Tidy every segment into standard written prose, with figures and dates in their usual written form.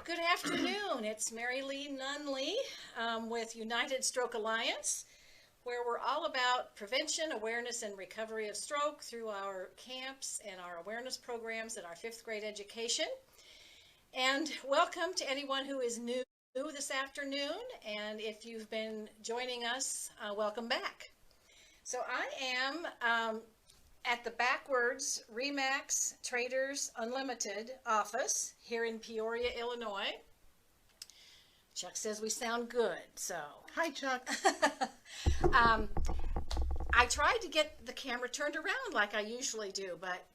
Good afternoon. It's Marylee Nunley with United Stroke Alliance, where we're all about prevention, awareness, and recovery of stroke through our camps and our awareness programs and our fifth grade education. And welcome to anyone who is new this afternoon. And if you've been joining us, welcome back. So I am at the backwards Remax Traders Unlimited office here in Peoria, Illinois. Chuck says we sound good, so. Hi, Chuck. I tried to get the camera turned around like I usually do, but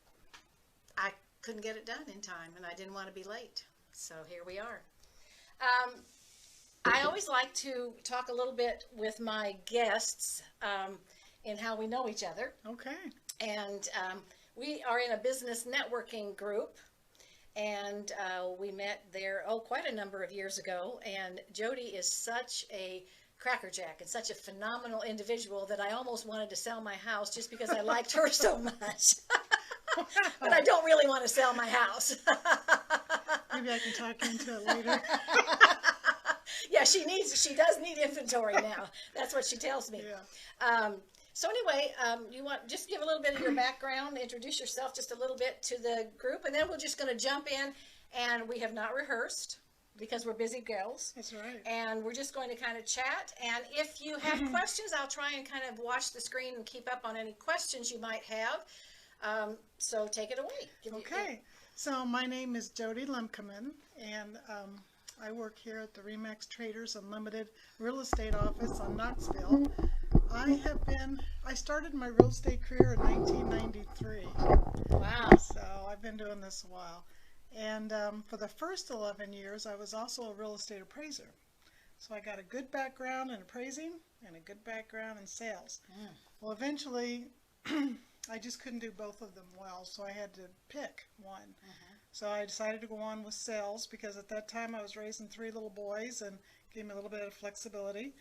I couldn't get it done in time, and I didn't want to be late. So here we are. I always like to talk a little bit with my guests in how we know each other. Okay. And we are in a business networking group, and we met there, quite a number of years ago. And Jodi is such a crackerjack and such a phenomenal individual that I almost wanted to sell my house just because I liked her so much. But I don't really want to sell my house. Maybe I can talk you into it later. Yeah, she does need inventory now. That's what she tells me. Yeah. So anyway, you want just give a little bit of your background, introduce yourself just a little bit to the group, and then we're just going to jump in. And we have not rehearsed because we're busy girls. That's right. And we're just going to kind of chat. And if you have questions, I'll try and kind of watch the screen and keep up on any questions you might have. So take it away. Okay. So my name is Jodi Lemkemann, and I work here at the Remax Traders Unlimited Real Estate Office on Knoxville. I started my real estate career in 1993. Wow. So I've been doing this a while. And for the first 11 years, I was also a real estate appraiser. So I got a good background in appraising and a good background in sales. Well, eventually, I just couldn't do both of them well, so I had to pick one. So I decided to go on with sales because at that time I was raising 3 little boys and gave me a little bit of flexibility.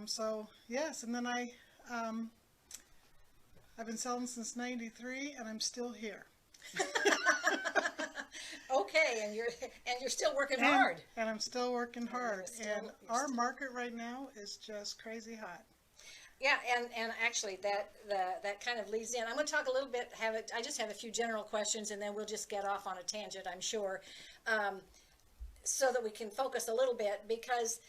So yes, and then I've been selling since '93, and I'm still here. Okay, and you're still working hard. And I'm still working hard. And our market right now is just crazy hot. Yeah, and actually that kind of leads in. I'm going to talk a little bit. I just have a few general questions, and then we'll just get off on a tangent, I'm sure, so that we can focus a little bit because,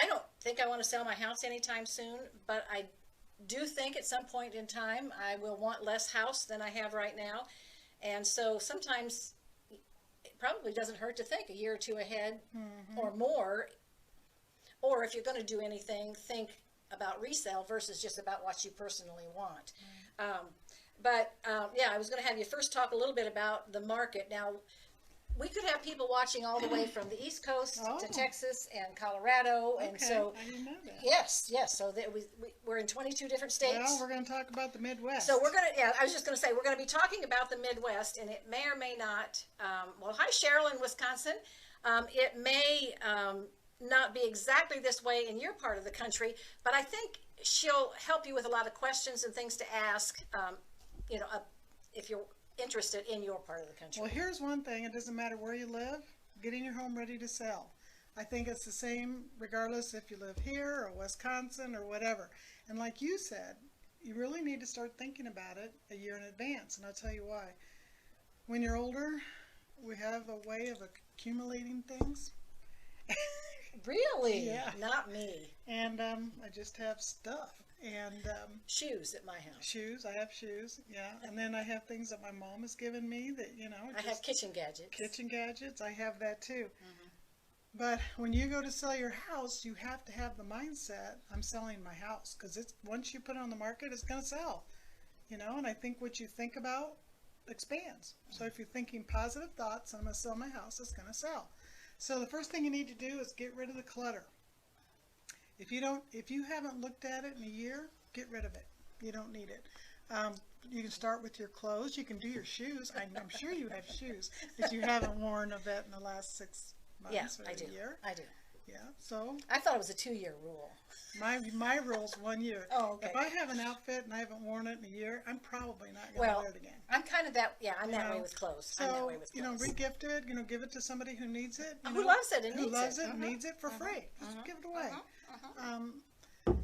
I don't think I want to sell my house anytime soon, but I do think at some point in time I will want less house than I have right now. And so sometimes it probably doesn't hurt to think a year or two ahead or more. Or if you're going to do anything, think about resale versus just about what you personally want. Yeah, I was going to have you first talk a little bit about the market. Now, we could have people watching all the way from the East Coast to Texas and Colorado, and so I didn't know that. Yes. So that we're in 22 different states. Well, we're going to talk about the Midwest. So we're going to. Yeah, I was just going to say we're going to be talking about the Midwest, and it may or may not. Well, hi, Cheryl in Wisconsin. It may not be exactly this way in your part of the country, but I think she'll help you with a lot of questions and things to ask. If you're interested in your part of the country. Well, here's one thing. It doesn't matter where you live. Getting your home ready to sell. I think it's the same regardless if you live here or Wisconsin or whatever. And like you said, you really need to start thinking about it a year in advance. And I'll tell you why. When you're older, we have a way of accumulating things. Really? Yeah. Not me. And I just have stuff. And shoes at my house. Shoes, I have shoes, yeah. And then I have things that my mom has given me that, I have kitchen gadgets. Kitchen gadgets, I have that too. But when you go to sell your house, you have to have the mindset, I'm selling my house. Because once you put it on the market, it's going to sell. And I think what you think about expands. So if you're thinking positive thoughts, I'm going to sell my house, it's going to sell. So the first thing you need to do is get rid of the clutter. If you haven't looked at it in a year, get rid of it. You don't need it. You can start with your clothes. You can do your shoes. I'm sure you have shoes that you haven't worn of that in the last 6 months or a year. I do. Yeah, so I thought it was a 2-year rule. my rule's 1 year. Oh, okay. If I have an outfit and I haven't worn it in a year, I'm probably not going to Well, wear it again. I'm kind of that, yeah, I'm You that know, way with clothes. I'm that So, way with you know, clothes. regift it, you know, give it to somebody who needs it. You Who know, loves it and who needs loves it. it and needs it for free. Just give it away.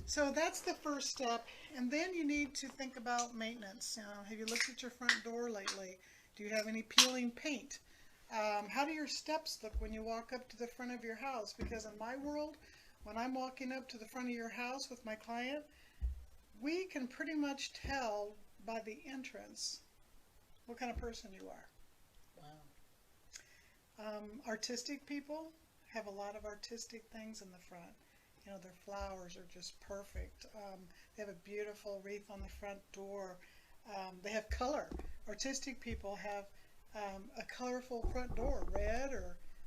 So that's the first step. And then you need to think about maintenance. Have you looked at your front door lately? Do you have any peeling paint? How do your steps look when you walk up to the front of your house? Because in my world, when I'm walking up to the front of your house with my client, we can pretty much tell by the entrance what kind of person you are. Wow. Artistic people have a lot of artistic things in the front. You know, their flowers are just perfect. They have a beautiful wreath on the front door. They have color. Artistic people have a colorful front door.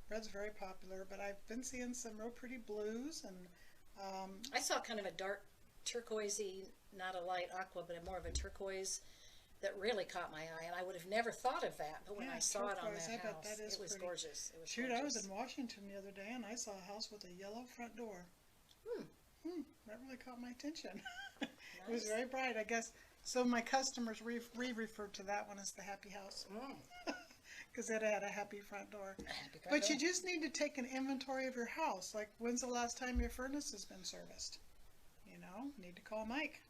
Red's very popular, but I've been seeing some real pretty blues. And I saw kind of a dark turquoisey, not a light aqua, but more of a turquoise that really caught my eye, and I would have never thought of that, but when Yeah, I saw it on turquoise, that I bet house, that is it was pretty. gorgeous. It was shoot, gorgeous. I was in Washington the other day, and I saw a house with a yellow front door. That really caught my attention. It was Nice. very bright, I guess. So my customers referred to that one as the happy house because it had a happy front door. Happy front But door. you just need to take an inventory of your house. Like, when's the last time your furnace has been serviced? You know, need to call Mike.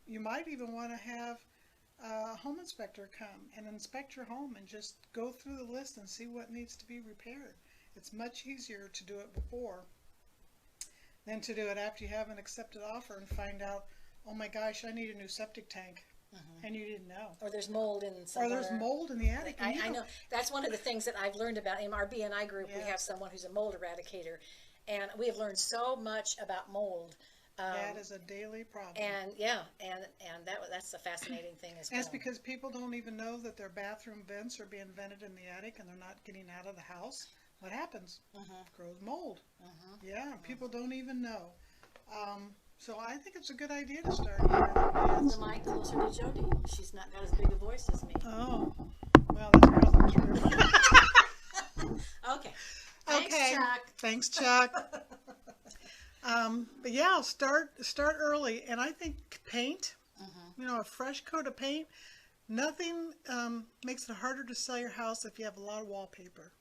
You might even want to have a home inspector come and inspect your home and just go through the list and see what needs to be repaired. It's much easier to do it before than to do it after you have an accepted offer and find out, oh my gosh, I need a new septic tank, and you didn't know. Or there's mold in Or somewhere. there's mold in the attic. And you I don't- know. That's one of the things that I've learned about in our BNI group. We Yeah. have someone who's a mold eradicator, and we have learned so much about mold. That is a daily problem. And yeah, and that's a fascinating thing as well. And it's because people don't even know that their bathroom vents are being vented in the attic and they're not getting out of the house. What happens? Grows mold. Yeah, people don't even know. So I think it's a good idea to start hearing the The mic closer to Jodi. She's not got as big a voice as me. Oh, well, that's probably true. Okay. Thanks, Okay. Chuck. Thanks, Chuck. But yeah, start early, and I think paint. You know, a fresh coat of paint. Nothing makes it harder to sell your house if you have a lot of wallpaper.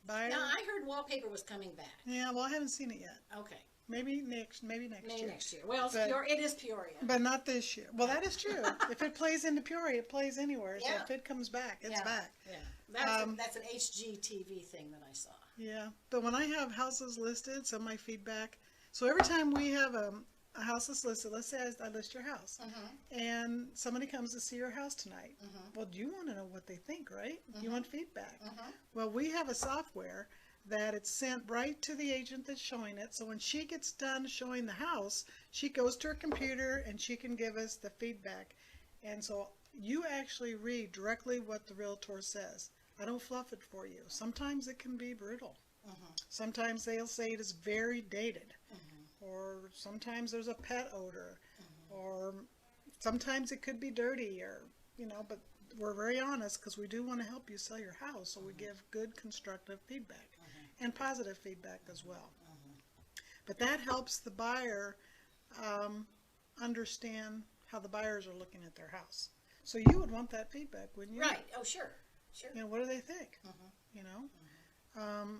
Buyer. Now I heard wallpaper was coming back. Yeah, well, I haven't seen it yet. Okay. Maybe next Maybe year. next year. Well, But- it is Peoria. But not this year. Well, that is true. If it plays into Peoria, it plays anywhere. So Yeah. if it comes back, it's Yeah. back. Yeah. That's an HGTV thing that I saw. Yeah, but when I have houses listed, some of my feedback. So every time we have a house that's listed, let's say I list your house, and somebody comes to see your house tonight. Well, you want to know what they think, right? You want feedback. Well, we have a software that it's sent right to the agent that's showing it. So when she gets done showing the house, she goes to her computer and she can give us the feedback. And so you actually read directly what the realtor says. I don't fluff it for you. Sometimes it can be brutal. Sometimes they'll say it is very dated. Or sometimes there's a pet odor. Or sometimes it could be dirty, or, you know, but we're very honest because we do want to help you sell your house. So we give good constructive feedback and positive feedback as well. But that helps the buyer understand how the buyers are looking at their house. So you would want that feedback, wouldn't you? Right. Oh, sure. Sure. You know, what do they think? You know,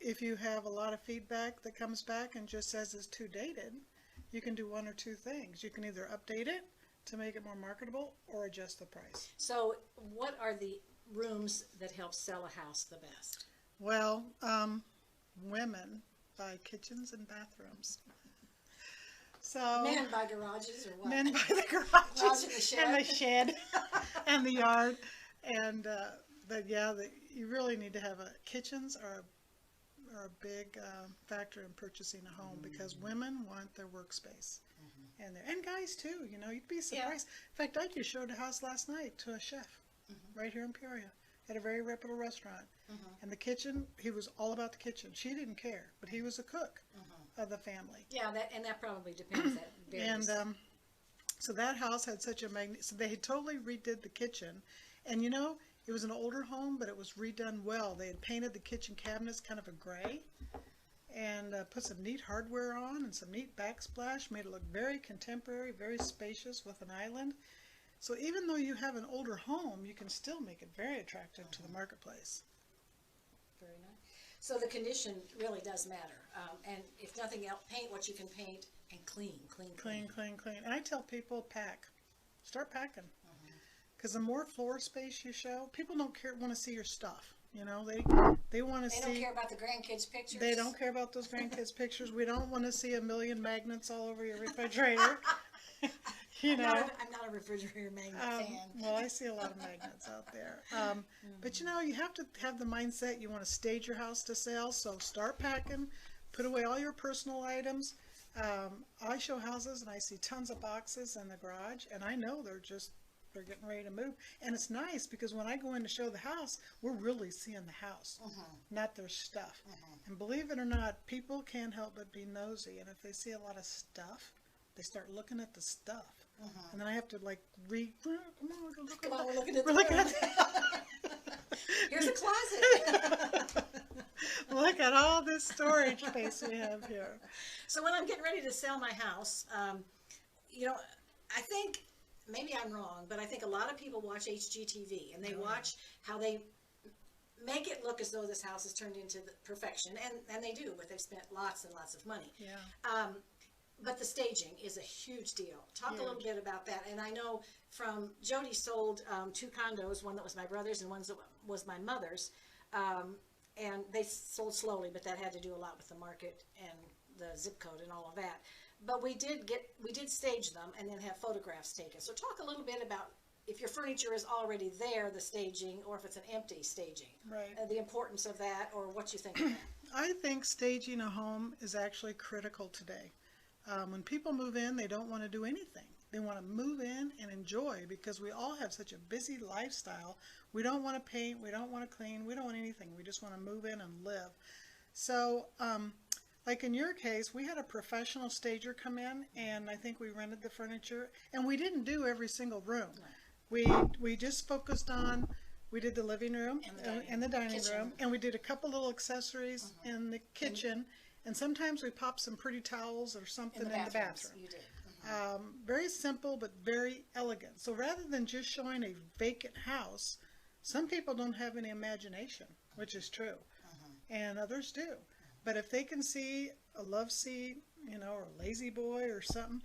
if you have a lot of feedback that comes back and just says it's too dated, you can do one or two things. You can either update it to make it more marketable or adjust the price. So, what are the rooms that help sell a house the best? Well, women buy kitchens and bathrooms. So Men buy garages or what? men buy the Garage garages and the and the shed and the yard. And but yeah, you really need to have kitchens are a big factor in purchasing a home because women want their workspace, and guys too. You know, you'd be surprised. In fact, I just showed a house last night to a chef right here in Peoria at a very reputable restaurant, and the kitchen. He was all about the kitchen. She didn't care, but he was a cook of the family. Yeah, that probably depends. That varies. And so that house had such a so they totally redid the kitchen, and you know, It was an older home, but it was redone well. They had painted the kitchen cabinets kind of a gray and put some neat hardware on and some neat backsplash, made it look very contemporary, very spacious with an island. So even though you have an older home, you can still make it very attractive to the marketplace. Very nice. So the condition really does matter. And if nothing else, paint what you can paint and clean. And I tell people, pack. Start packing. Because the more floor space you show, people don't want to see your stuff. You know, they want to see. They don't care about the grandkids' pictures. They don't care about those grandkids' pictures. We don't want to see a million magnets all over your refrigerator. You know, I'm not a refrigerator magnet fan. Well, I see a lot of magnets out there. But you know, you have to have the mindset you want to stage your house to sell. So start packing, put away all your personal items. I show houses and I see tons of boxes in the garage, and I know they're getting ready to move. And it's nice because when I go in to show the house, we're really seeing the house, not their stuff. And believe it or not, people can't help but be nosy. And if they see a lot of stuff, they start looking at the stuff. And then I have to like come on, we're looking at Here's a closet. Look at all this storage space we have here. So when I'm getting ready to sell my house, you know, I think, maybe I'm wrong, but I think a lot of people watch HGTV and they watch how they make it look as though this house is turned into perfection, and they do, but they've spent lots and lots of money. But the staging is a huge deal. Talk a little bit about that. And I know from Jodi sold 2 condos, one that was my brother's and one that was my mother's, and they sold slowly, but that had to do a lot with the market and the zip code and all of that. But we did stage them and then have photographs taken. So talk a little bit about if your furniture is already there, the staging, or if it's an empty staging. Right. The importance of that, or what you think of that. I think staging a home is actually critical today. When people move in, they don't want to do anything. They want to move in and enjoy, because we all have such a busy lifestyle. We don't want to paint, we don't want to clean, we don't want anything. We just want to move in and live. So, like in your case, we had a professional stager come in, and I think we rented the furniture, and we didn't do every single room. We just focused on, we did the living room and the dining room, and we did a couple little accessories in the kitchen, and sometimes we popped some pretty towels or something in the bathroom. You did. Very simple but very elegant. So rather than just showing a vacant house, some people don't have any imagination, which is true, and others do. But if they can see a love seat, you know, or a lazy boy or something,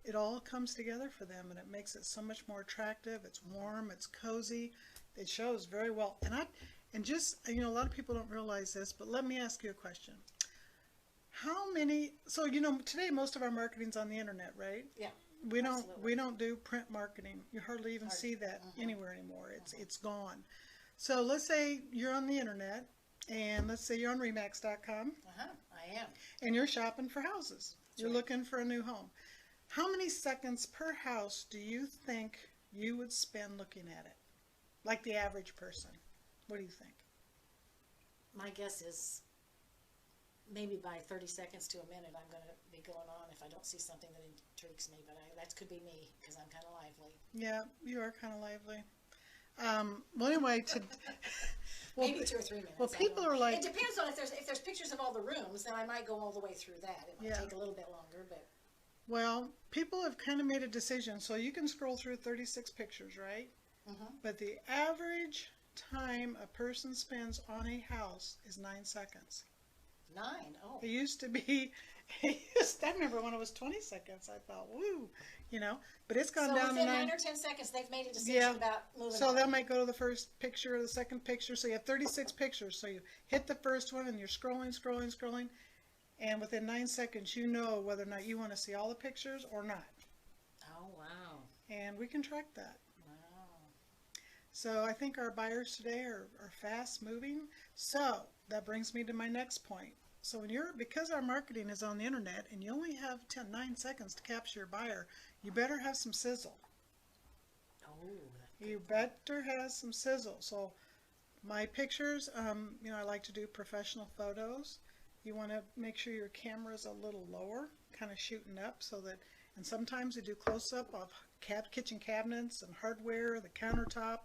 it all comes together for them, and it makes it so much more attractive. It's warm, it's cozy, it shows very well. And just, you know, a lot of people don't realize this, but let me ask you a question. So, you know, today most of our marketing's on the internet, right? Yeah. We don't do print marketing. You hardly even see that anywhere anymore. It's gone. So let's say you're on the internet, and let's say you're on Remax.com. I am. And you're shopping for houses. You're looking for a new home. How many seconds per house do you think you would spend looking at it? Like the average person. What do you think? My guess is maybe by 30 seconds to a minute I'm going to be going on if I don't see something that intrigues me, but that could be me because I'm kind of lively. Yeah, you are kind of lively. Well, anyway, maybe 2 or 3 minutes. Well, people are like, it depends on if there's pictures of all the rooms, then I might go all the way through that. It might take a little bit longer, but. Well, people have kind of made a decision, so you can scroll through 36 pictures, right? But the average time a person spends on a house is 9 seconds. 9? Oh. It used to be, I remember when it was 20 seconds, I thought, woo, you know, but it's gone down to 9. So within 9 or 10 seconds, they've made a decision about moving So on. they might go to the first picture or the second picture. So you have 36 pictures. So you hit the first one and you're scrolling. And within 9 seconds, you know whether or not you want to see all the pictures or not. Oh, wow. And we can track that. Wow. So I think our buyers today are fast moving. So that brings me to my next point. So because our marketing is on the internet and you only have 9 seconds to capture your buyer, you better have some sizzle. Oh. You better have some sizzle. So my pictures, you know, I like to do professional photos. You want to make sure your camera's a little lower, kind of shooting up and sometimes I do close-up of kitchen cabinets and hardware, the countertop,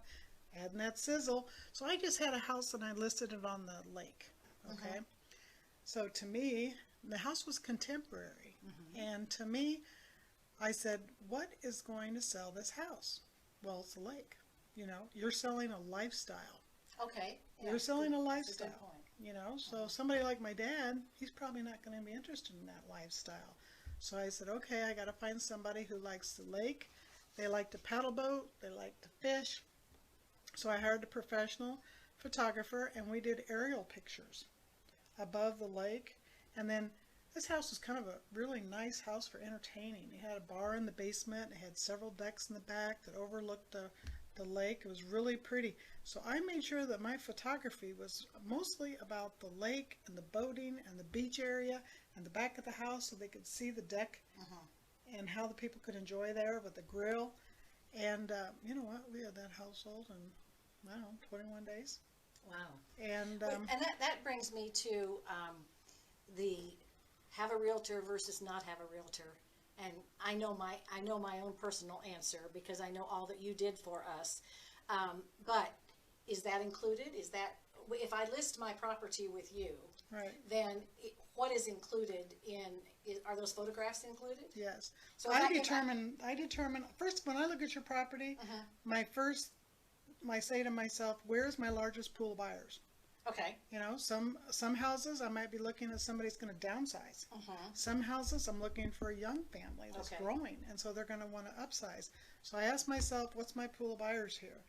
adding that sizzle. So I just had a house and I listed it on the lake. Okay. So to me, the house was contemporary. And to me, I said, what is going to sell this house? Well, it's the lake. You know, you're selling a lifestyle. Okay. Yeah, You're selling a that's good lifestyle. point. You know, so somebody like my dad, he's probably not going to be interested in that lifestyle. So I said, okay, I got to find somebody who likes the lake. They like to paddle boat. They like to fish. So I hired a professional photographer, and we did aerial pictures above the lake. And then this house was kind of a really nice house for entertaining. It had a bar in the basement. It had several decks in the back that overlooked the lake. It was really pretty. So I made sure that my photography was mostly about the lake and the boating and the beach area and the back of the house so they could see the deck and how the people could enjoy there with the grill. And you know what? We had that house sold in, I don't know, 21 days. Wow. And that brings me to the have a realtor versus not have a realtor. And I know my own personal answer because I know all that you did for us. But is that included? Is that if I list my property with you, right? Then what is included are those photographs included? Yes. So I determine first when I look at your property, I say to myself, where's my largest pool of buyers? Okay. You know, some houses I might be looking at somebody's going to downsize. Some houses I'm looking for a young family that's growing, and so they're going to want to upsize. So I ask myself, what's my pool of buyers here?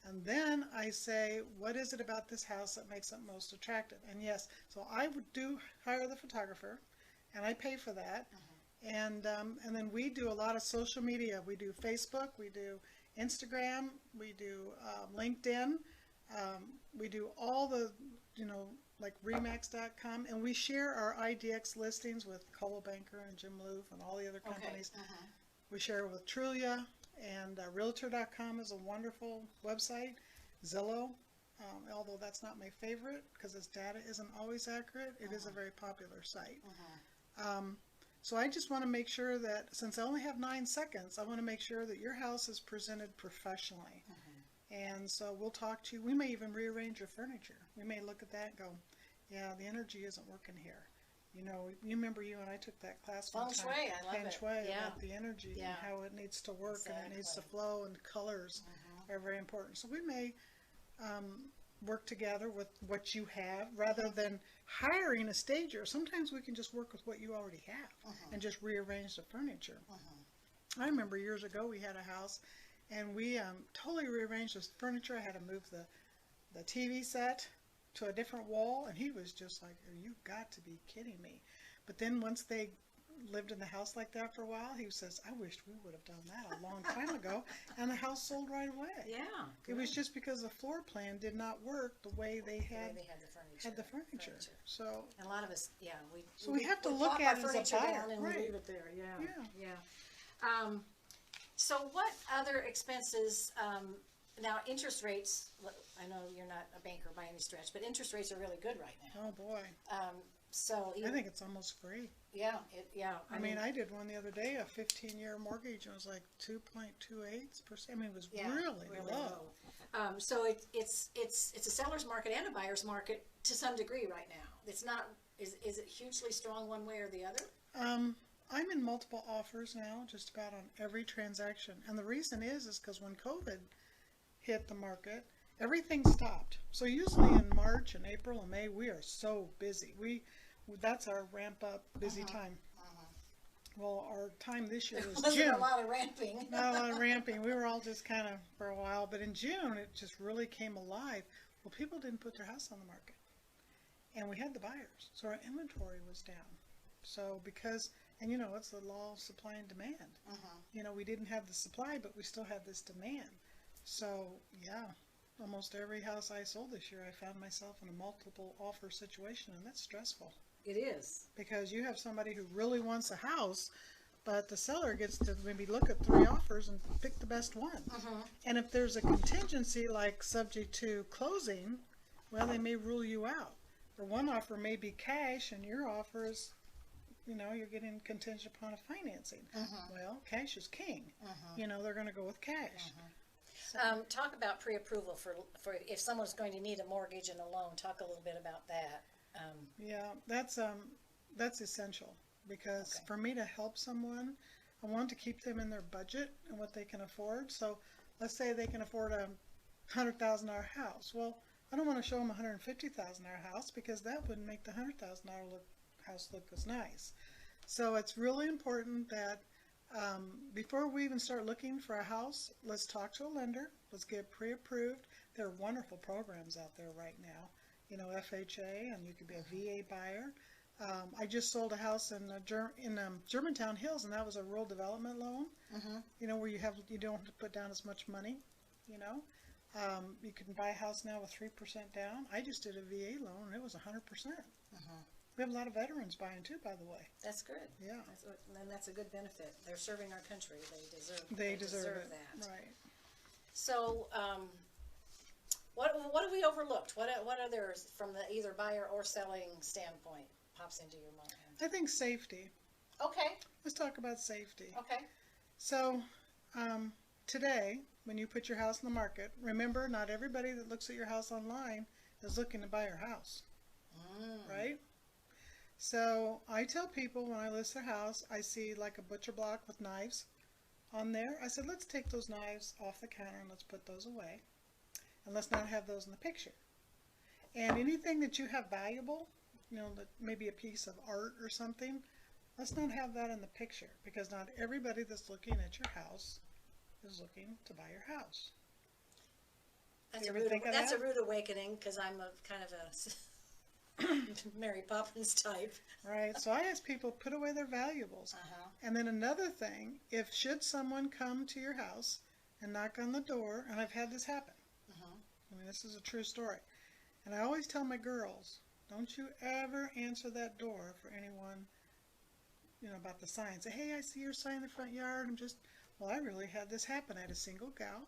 And then I say, what is it about this house that makes it most attractive? And yes, so I do hire the photographer, and I pay for that. And then we do a lot of social media. We do Facebook, we do Instagram, we do LinkedIn. We do all the, you know, like Remax.com, and we share our IDX listings with Coldwell Banker and Jim Loof and all the other companies. We share with Trulia, and realtor.com is a wonderful website. Zillow, although that's not my favorite because its data isn't always accurate, it is a very popular site. So I just want to make sure that, since I only have 9 seconds, I want to make sure that your house is presented professionally. And so we'll talk to you. We may even rearrange your furniture. We may look at that and go, yeah, the energy isn't working here. You know, you remember you and I took that class one time. Feng Shui, I love Feng it. Shui, Yeah. about the energy and how it needs to work and it needs to flow, and colors are very important. So we may work together with what you have rather than hiring a stager. Sometimes we can just work with what you already have and just rearrange the furniture. I remember years ago we had a house, and we totally rearranged the furniture. I had to move the TV set to a different wall, and he was just like, "You got to be kidding me." But then once they lived in the house like that for a while, he says, "I wished we would have done that a long time ago," and the house sold right away. Yeah. It was just because the floor plan did not work the way they had the furniture. So and a lot of us, we have to look at it as a buyer, and right? we leave it there. Yeah. So what other expenses, now interest rates, I know you're not a banker by any stretch, but interest rates are really good right now. Oh boy. So I think it's almost free. Yeah. I mean, I did one the other day, a 15-year mortgage, and it was like 2.28%. I mean, it was really low. So it's a seller's market and a buyer's market to some degree right now. It's not, is it hugely strong one way or the other? I'm in multiple offers now, just about on every transaction. And the reason is because when COVID hit the market, everything stopped. So usually in March and April and May, we are so busy. That's our ramp up busy time. Well, our time this year was June. Not a lot of ramping. Not a lot of ramping. We were all just kind of for a while. But in June, it just really came alive. Well, people didn't put their house on the market. And we had the buyers. So our inventory was down. So and you know, it's the law of supply and demand. You know, we didn't have the supply, but we still had this demand. So, yeah, almost every house I sold this year, I found myself in a multiple offer situation, and that's stressful. It is. Because you have somebody who really wants a house, but the seller gets to maybe look at 3 offers and pick the best one. And if there's a contingency, like subject to closing, well, they may rule you out. Or one offer may be cash, and your offer is, you know, you're getting contingent upon a financing. Well, cash is king. You know, they're going to go with cash. Talk about pre-approval for if someone's going to need a mortgage and a loan. Talk a little bit about that. Yeah, that's essential because Okay. for me to help someone, I want to keep them in their budget and what they can afford. So let's say they can afford a $100,000 house. Well, I don't want to show them a $150,000 house because that wouldn't make the $100,000 house look as nice. So it's really important that before we even start looking for a house, let's talk to a lender. Let's get pre-approved. There are wonderful programs out there right now. You know, FHA, and you could be a VA buyer. I just sold a house in Germantown Hills, and that was a rural development loan. You know, where you don't have to put down as much money. You know, you can buy a house now with 3% down. I just did a VA loan, and it was 100%. We have a lot of veterans buying too, by the way. That's good. Yeah, And that's a good benefit. They're serving our country. they deserve it. that. Right. So, what have we overlooked? What others from the either buyer or selling standpoint pops into your mind? I think safety. Okay. Let's talk about safety. Okay. So, today, when you put your house in the market, remember, not everybody that looks at your house online is looking to buy your house, right? So, I tell people when I list their house, I see like a butcher block with knives on there. I said, let's take those knives off the counter and let's put those away. And let's not have those in the picture. And anything that you have valuable, you know, that maybe a piece of art or something, let's not have that in the picture because not everybody that's looking at your house is looking to buy your house. That's, That's a rude awakening because I'm a kind of a Mary Poppins type. Right. So I ask people, put away their valuables. And then another thing, should someone come to your house and knock on the door, and I've had this happen. I mean, this is a true story. And I always tell my girls, don't you ever answer that door for anyone, you know, about the sign. Say, hey, I see your sign in the front yard. Well, I really had this happen. I had a single gal,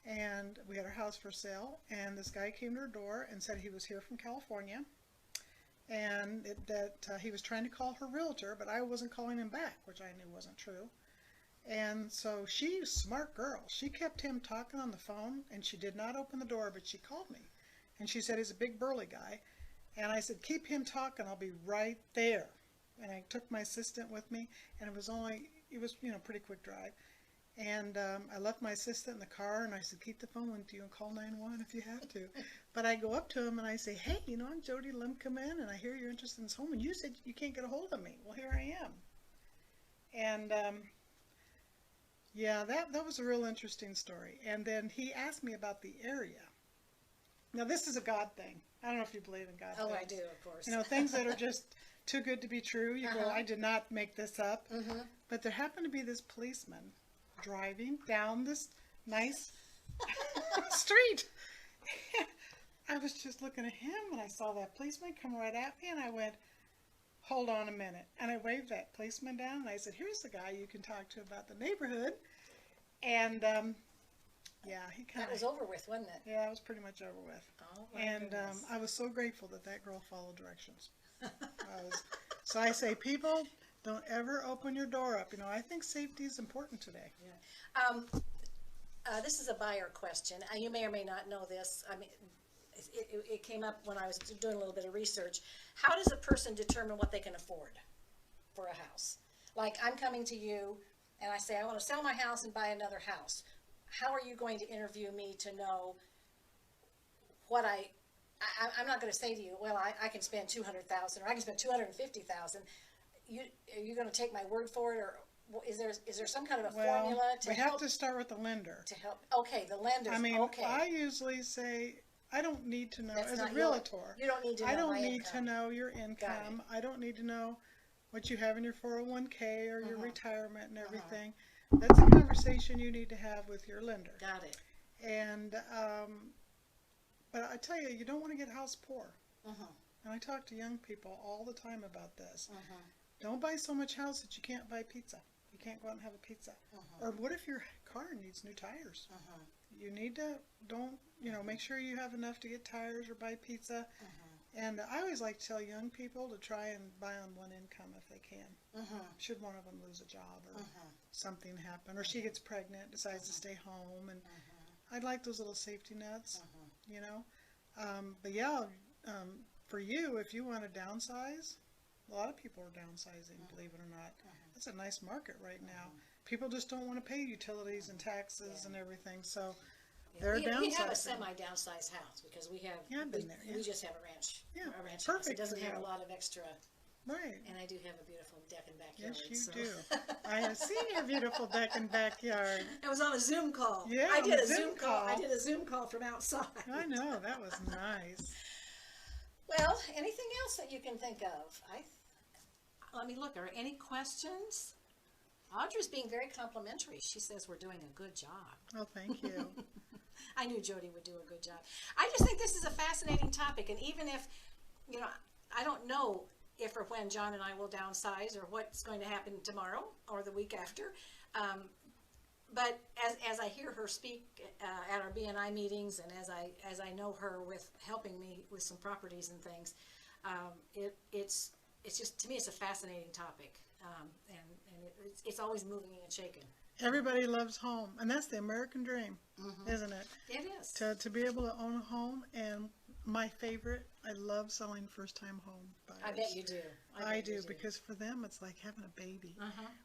and we had our house for sale, and this guy came to her door and said he was here from California, and that he was trying to call her realtor, but I wasn't calling him back, which I knew wasn't true. And so she, smart girl, she kept him talking on the phone, and she did not open the door, but she called me. And she said, he's a big burly guy. And I said, keep him talking, I'll be right there. And I took my assistant with me, and it was, you know, pretty quick drive. And I left my assistant in the car, and I said, keep the phone with you and call 911 if you have to. But I go up to him, and I say, hey, you know, I'm Jodi Lemkemann, and I hear you're interested in this home, and you said you can't get a hold of me. Well, here I am. And yeah, that was a real interesting story. And then he asked me about the area. Now, this is a God thing. I don't know if you believe in God Oh, things. I do, of course. You know, things that are just too good to be true. You go, I did not make this up. But there happened to be this policeman driving down this nice street. I was just looking at him, and I saw that policeman come right at me, and I went, hold on a minute. And I waved that policeman down, and I said, here's the guy you can talk to about the neighborhood. And yeah, he kind of... That was over with, wasn't it? Yeah, it was pretty much over with. Oh, my And goodness. I was so grateful that girl followed directions. So I say, people, don't ever open your door up. You know, I think safety is important today. This is a buyer question. You may or may not know this. I mean, it came up when I was doing a little bit of research. How does a person determine what they can afford for a house? Like, I'm coming to you, and I say, I want to sell my house and buy another house. How are you going to interview me to know what I'm not going to say to you, well, I can spend $200,000 or I can spend $250,000. Are you going to take my word for it, or is there some kind of a formula to we help? have to start with the lender. To help. Okay, the lenders. I mean, okay. I usually say, I don't need to know, That's as a not realtor, you don't need to know I don't my need income. to know your income. I don't need to know what you have in your 401k or your retirement and everything. That's a conversation you need to have with your lender. Got it. And, but I tell you, you don't want to get house poor. And I talk to young people all the time about this. Don't buy so much house that you can't buy pizza. You can't go out and have a pizza. Or what if your car needs new tires? You need to, make sure you have enough to get tires or buy pizza. And I always like to tell young people to try and buy on one income if they can. Should one of them lose a job or something happen, or she gets pregnant, decides to stay home, and I like those little safety nets, you know. But yeah, for you, if you want to downsize, a lot of people are downsizing, believe it or not. It's a nice market right now. People just don't want to pay utilities and taxes and everything, so they're downsizing. We have a semi-downsized house because we have. Yeah, I've been there. Yeah. We just have a ranch. Yeah, a ranch perfect house. It doesn't for have you. a lot of extra. Right. And I do have a beautiful deck and backyard. Yes, you so. do. I have seen your beautiful deck and backyard. I was on a Zoom call. Yeah, I did on a Zoom call. I did a Zoom call from outside. I know, that was nice. Well, anything else that you can think of? Let me look. Are there any questions? Audra's being very complimentary. She says we're doing a good job. Oh, thank you. I knew Jodi would do a good job. I just think this is a fascinating topic, and even if, you know, I don't know if or when John and I will downsize or what's going to happen tomorrow or the week after. But as I hear her speak at our BNI meetings, and as I know her with helping me with some properties and things, it's just, to me, it's a fascinating topic, and it's always moving and shaking. Everybody loves home, and that's the American dream, isn't it? It is. To be able to own a home, and my favorite, I love selling first-time home buyers. I bet you do. I do, because for them, it's like having a baby.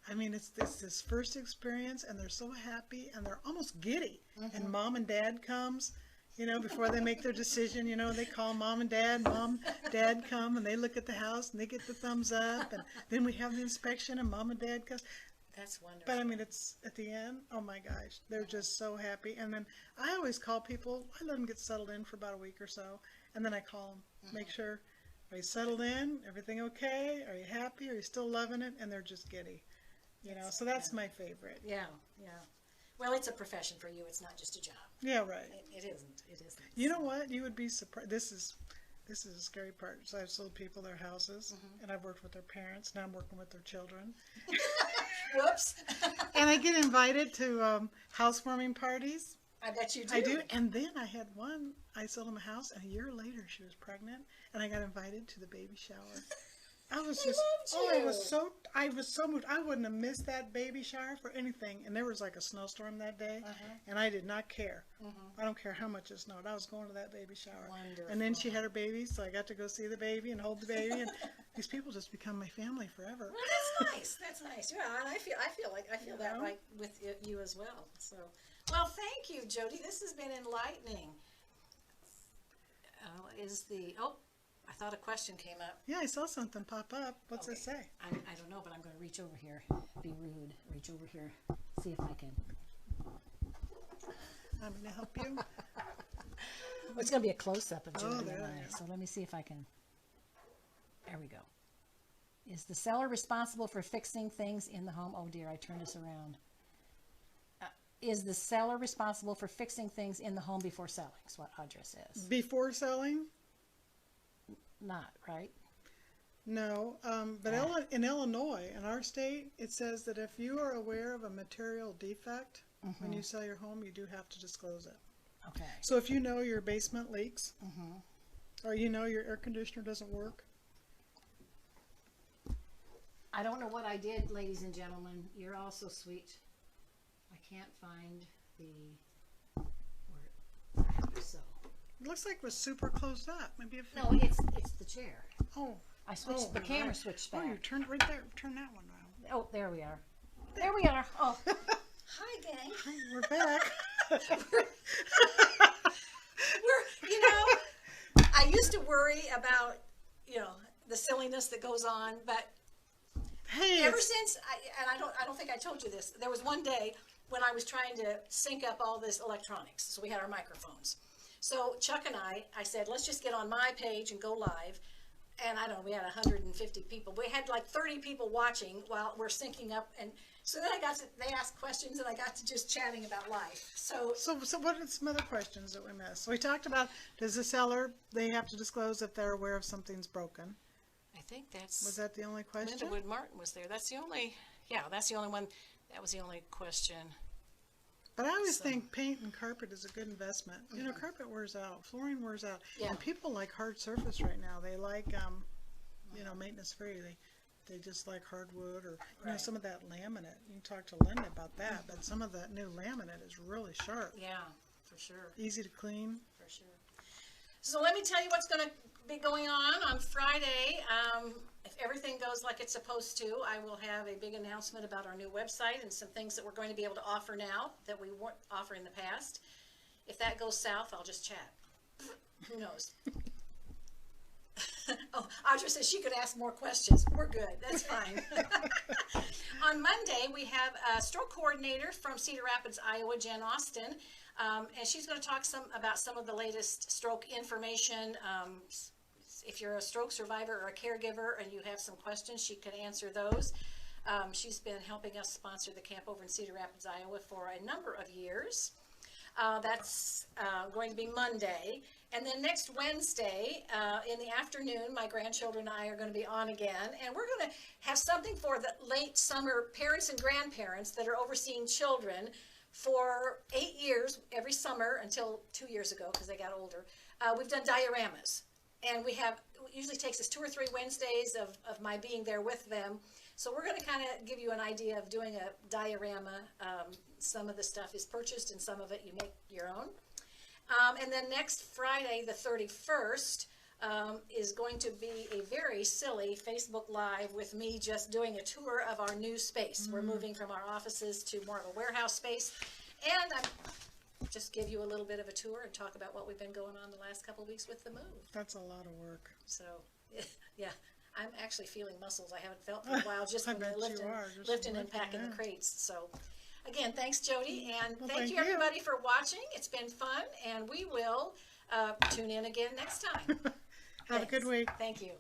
I mean, it's this first experience, and they're so happy, and they're almost giddy. And mom and dad comes, you know, before they make their decision, you know, they call mom and dad come, and they look at the house, and they get the thumbs up, and then we have the inspection, and mom and dad comes. That's wonderful. But I mean, it's at the end, oh my gosh, they're just so happy. And then I always call people, I let them get settled in for about a week or so, and then I call them, make sure, are you settled in? Everything okay? Are you happy? Are you still loving it? And they're just giddy, you know, so that's my favorite. Yeah, yeah. Well, it's a profession for you. It's not just a job. Yeah, right. It isn't. It isn't. You know what? You would be surprised. This is a scary part. So I've sold people their houses, and I've worked with their parents. Now I'm working with their children. Whoops. And I get invited to housewarming parties. I bet you do. I do. And then I had one, I sold him a house, and a year later she was pregnant, and I got invited to the baby shower. I was just, I was so moved. I wouldn't have missed that baby shower for anything. And there was like a snowstorm that day, and I did not care. I don't care how much it snowed. I was going to that baby shower. Wonderful. And then she had her baby, so I got to go see the baby and hold the baby. And these people just become my family forever. Well, that's nice. That's nice. Yeah, and I feel that like with you as well. So, well, thank you, Jodi. This has been enlightening. I thought a question came up. Yeah, I saw something pop up. What's it say? I don't know, but I'm going to reach over here. Be rude. Reach over here. See if I can. I'm going to help you. Well, it's going to be a close-up of Jodi and I. So let me see if I can. There we go. Is the seller responsible for fixing things in the home? Oh, dear, I turned this around. Is the seller responsible for fixing things in the home before selling? Is what Audra says. Before selling? Not, right? No, but in Illinois, in our state, it says that if you are aware of a material defect when you sell your home, you do have to disclose it. Okay. So if you know your basement leaks, or you know your air conditioner doesn't work. I don't know what I did, ladies and gentlemen. You're all so sweet. I can't find the word. So. It looks like it was super closed up. Maybe if No, it's the chair. Oh. I switched the camera switched back. Oh, you turned right there. Turn that one around. Oh, there we are. There we are. Oh. Hi, gang. Hi, we're back. You know, I used to worry about, you know, the silliness that goes on, but ever since, I don't think I told you this, there was one day when I was trying to sync up all this electronics. So we had our microphones. So Chuck and I said, let's just get on my page and go live. And I don't know, we had 150 people. We had like 30 people watching while we're syncing up. And so then they asked questions, and I got to just chatting about life. So what are some other questions that we missed? So we talked about, does the seller, they have to disclose if they're aware of something's broken? I think was that the only question? Linda Wood Martin was there. That's the only one. That was the only question. But I always think paint and carpet is a good investment. You know, carpet wears out, flooring wears out, and people like hard surface right now. They like, you know, maintenance free. They just like hardwood or you know, some of that laminate. You can talk to Linda about that. But some of that new laminate is really sharp. Yeah, For sure. Easy to clean. For sure. So let me tell you what's going to be going on Friday. If everything goes like it's supposed to, I will have a big announcement about our new website and some things that we're going to be able to offer now that we weren't offering in the past. If that goes south, I'll just chat. Who knows? Oh, Audra says she could ask more questions. We're good. That's fine. On Monday, we have a stroke coordinator from Cedar Rapids, Iowa, Jen Austin, and she's going to talk about some of the latest stroke information. If you're a stroke survivor or a caregiver and you have some questions, she can answer those. She's been helping us sponsor the camp over in Cedar Rapids, Iowa for a number of years. That's going to be Monday. And then next Wednesday in the afternoon, my grandchildren and I are going to be on again. And we're going to have something for the late summer parents and grandparents that are overseeing children for 8 years, every summer until 2 years ago because they got older. We've done dioramas. And it usually takes us 2 or 3 Wednesdays of my being there with them. So we're going to kind of give you an idea of doing a diorama. Some of the stuff is purchased and some of it you make your own. And then next Friday, the 31st, is going to be a very silly Facebook Live with me just doing a tour of our new space. We're moving from our offices to more of a warehouse space. And I'm just give you a little bit of a tour and talk about what we've been going on the last couple of weeks with the move. That's a lot of work. So, yeah, I'm actually feeling muscles I haven't felt for a while just when we're lifting and packing the crates. So, again, thanks, Jody, and thank you everybody for watching. It's been fun, and we will tune in again next time. Have a good week. Thank you.